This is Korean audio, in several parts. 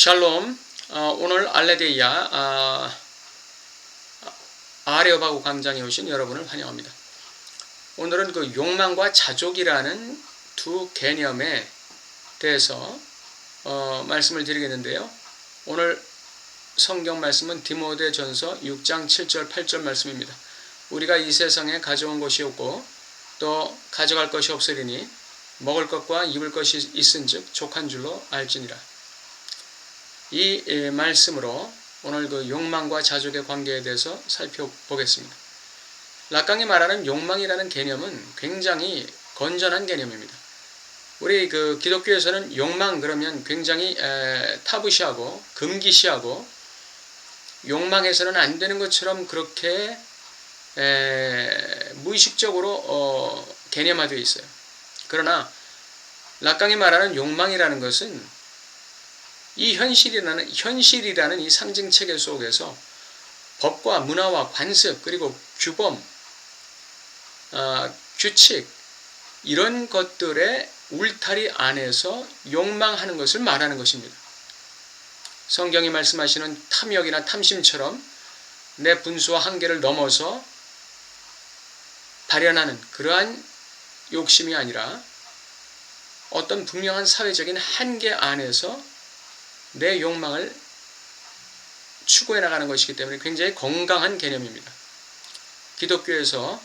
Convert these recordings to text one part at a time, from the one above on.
샬롬. 오늘 알레데이아 아레오바고 광장에 오신 여러분을 환영합니다. 오늘은 그 욕망과 자족이라는 두 개념에 대해서 말씀을 드리겠는데요. 오늘 성경 말씀은 디모데전서 6장 7절 8절 말씀입니다. 우리가 이 세상에 가져온 것이 없고 또 가져갈 것이 없으리니 먹을 것과 입을 것이 있은즉 족한 줄로 알지니라. 이 말씀으로 오늘 그 욕망과 자족의 관계에 대해서 살펴보겠습니다. 락강이 말하는 욕망이라는 개념은 굉장히 건전한 개념입니다. 우리 그 기독교에서는 욕망 그러면 굉장히 타부시하고 금기시하고 욕망해서는 안 되는 것처럼 그렇게 무의식적으로 개념화되어 있어요. 그러나 락강이 말하는 욕망이라는 것은 이 현실이라는 이 상징 체계 속에서 법과 문화와 관습 그리고 규범, 규칙 이런 것들의 울타리 안에서 욕망하는 것을 말하는 것입니다. 성경이 말씀하시는 탐욕이나 탐심처럼 내 분수와 한계를 넘어서 발현하는 그러한 욕심이 아니라 어떤 분명한 사회적인 한계 안에서 내 욕망을 추구해 나가는 것이기 때문에 굉장히 건강한 개념입니다. 기독교에서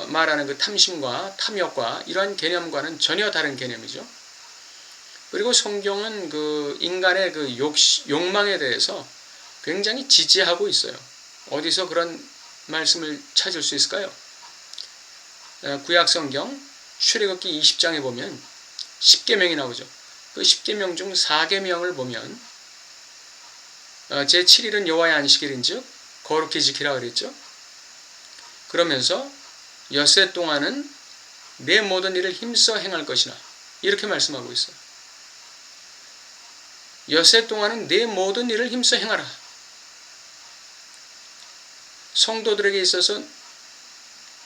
말하는 그 탐심과 탐욕과 이러한 개념과는 전혀 다른 개념이죠. 그리고 성경은 그 인간의 그 욕망에 대해서 굉장히 지지하고 있어요. 어디서 그런 말씀을 찾을 수 있을까요? 구약 성경 출애굽기 20장에 보면 10계명이 나오죠. 그 10계명 중 4계명을 보면 제7일은 여호와의 안식일인즉 거룩히 지키라 그랬죠. 그러면서 엿새 동안은 내 모든 일을 힘써 행할 것이나 이렇게 말씀하고 있어요. 엿새 동안은 내 모든 일을 힘써 행하라. 성도들에게 있어서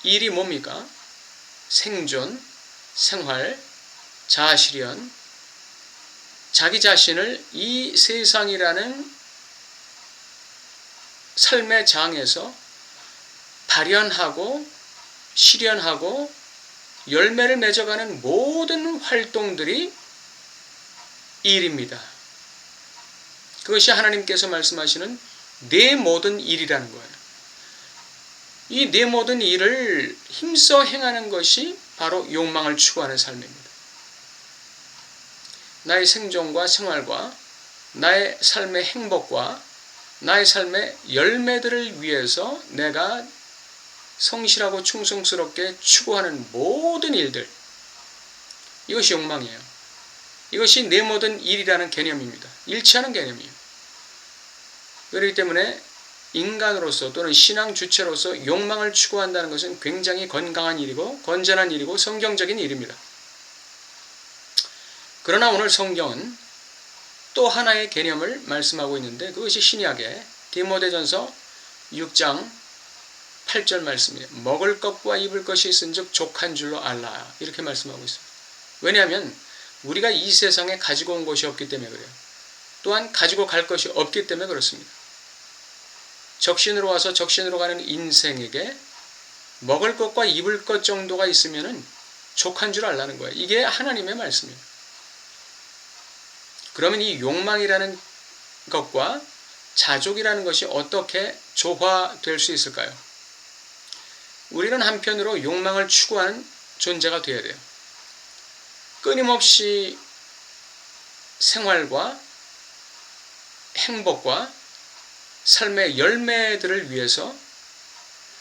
일이 뭡니까? 생존, 생활, 자아실현, 자기 자신을 이 세상이라는 삶의 장에서 발현하고 실현하고 열매를 맺어가는 모든 활동들이 일입니다. 그것이 하나님께서 말씀하시는 내 모든 일이라는 거예요. 이 내 모든 일을 힘써 행하는 것이 바로 욕망을 추구하는 삶입니다. 나의 생존과 생활과 나의 삶의 행복과 나의 삶의 열매들을 위해서 내가 성실하고 충성스럽게 추구하는 모든 일들, 이것이 욕망이에요. 이것이 내 모든 일이라는 개념입니다. 일치하는 개념이에요. 그렇기 때문에 인간으로서 또는 신앙 주체로서 욕망을 추구한다는 것은 굉장히 건강한 일이고 건전한 일이고 성경적인 일입니다. 그러나 오늘 성경은 또 하나의 개념을 말씀하고 있는데 그것이 신약의 디모데전서 6장 8절 말씀이에요. 먹을 것과 입을 것이 있은즉 족한 줄로 알라. 이렇게 말씀하고 있습니다. 왜냐하면 우리가 이 세상에 가지고 온 것이 없기 때문에 그래요. 또한 가지고 갈 것이 없기 때문에 그렇습니다. 적신으로 와서 적신으로 가는 인생에게 먹을 것과 입을 것 정도가 있으면 족한 줄 알라는 거예요. 이게 하나님의 말씀이에요. 그러면 이 욕망이라는 것과 자족이라는 것이 어떻게 조화될 수 있을까요? 우리는 한편으로 욕망을 추구하는 존재가 되어야 돼요. 끊임없이 생활과 행복과 삶의 열매들을 위해서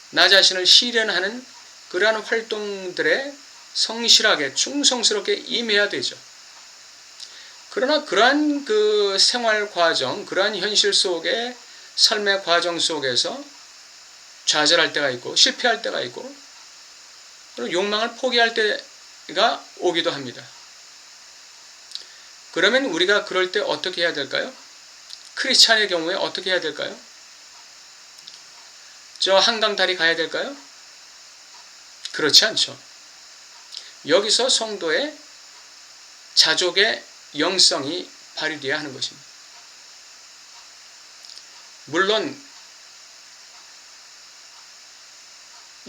나 자신을 실현하는 그러한 활동들에 성실하게 충성스럽게 임해야 되죠. 그러나 그러한 그 생활 과정, 그러한 현실 속의 삶의 과정 속에서 좌절할 때가 있고 실패할 때가 있고 그리고 욕망을 포기할 때가 오기도 합니다. 그러면 우리가 그럴 때 어떻게 해야 될까요? 크리스찬의 경우에 어떻게 해야 될까요? 저 한강 다리 가야 될까요? 그렇지 않죠. 여기서 성도의 자족의 영성이 발휘되어야 하는 것입니다. 물론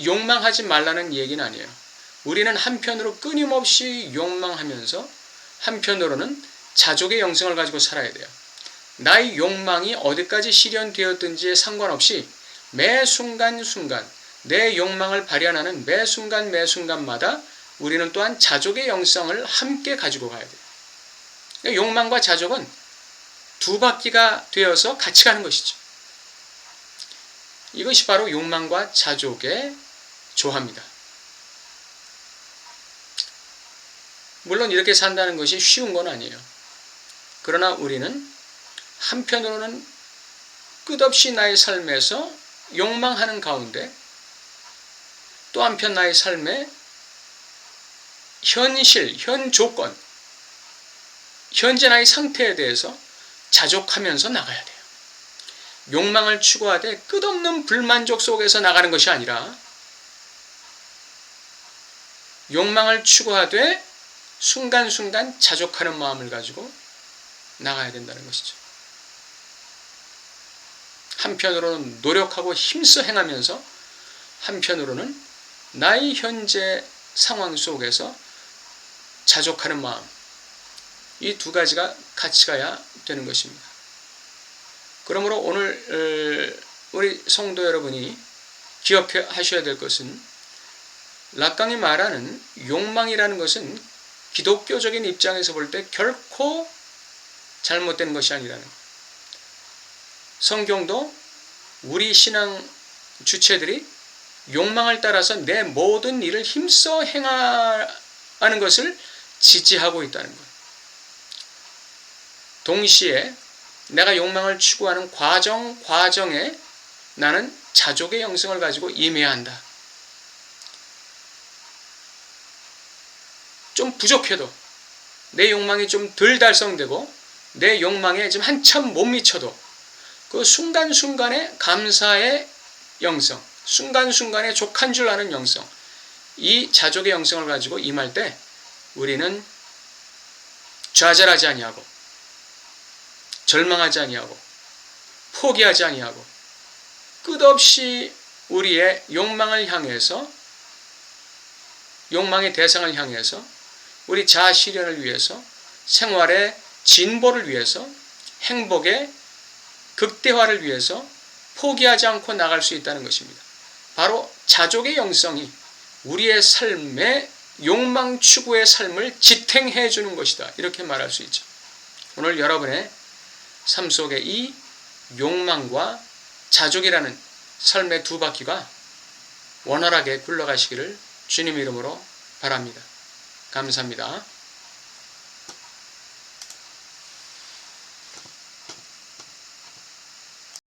욕망하지 말라는 얘기는 아니에요. 우리는 한편으로 끊임없이 욕망하면서 한편으로는 자족의 영성을 가지고 살아야 돼요. 나의 욕망이 어디까지 실현되었든지에 상관없이 매 순간순간 내 욕망을 발현하는 매 순간마다 우리는 또한 자족의 영성을 함께 가지고 가야 돼요. 욕망과 자족은 두 바퀴가 되어서 같이 가는 것이죠. 이것이 바로 욕망과 자족의 조화입니다. 물론 이렇게 산다는 것이 쉬운 건 아니에요. 그러나 우리는 한편으로는 끝없이 나의 삶에서 욕망하는 가운데 또 한편 나의 삶의 현실, 현 조건, 현재 나의 상태에 대해서 자족하면서 나가야 돼요. 욕망을 추구하되 끝없는 불만족 속에서 나가는 것이 아니라 욕망을 추구하되 순간순간 자족하는 마음을 가지고 나가야 된다는 것이죠. 한편으로는 노력하고 힘써 행하면서 한편으로는 나의 현재 상황 속에서 자족하는 마음, 이 두 가지가 같이 가야 되는 것입니다. 그러므로 오늘 우리 성도 여러분이 기억하셔야 될 것은 락강이 말하는 욕망이라는 것은 기독교적인 입장에서 볼 때 결코 잘못된 것이 아니라는 것. 성경도 우리 신앙 주체들이 욕망을 따라서 내 모든 일을 힘써 행하는 것을 지지하고 있다는 것. 동시에 내가 욕망을 추구하는 과정에 나는 자족의 영성을 가지고 임해야 한다. 좀 부족해도 내 욕망이 좀 덜 달성되고 내 욕망에 지금 한참 못 미쳐도 그 순간순간의 감사의 영성, 순간순간의 족한 줄 아는 영성, 이 자족의 영성을 가지고 임할 때 우리는 좌절하지 아니하고 절망하지 아니하고 포기하지 아니하고 끝없이 우리의 욕망을 향해서, 욕망의 대상을 향해서 우리 자아 실현을 위해서, 생활의 진보를 위해서, 행복의 극대화를 위해서 포기하지 않고 나갈 수 있다는 것입니다. 바로 자족의 영성이 우리의 삶의 욕망 추구의 삶을 지탱해 주는 것이다. 이렇게 말할 수 있죠. 오늘 여러분의 삶 속에 이 욕망과 자족이라는 삶의 두 바퀴가 원활하게 굴러가시기를 주님 이름으로 바랍니다. 감사합니다.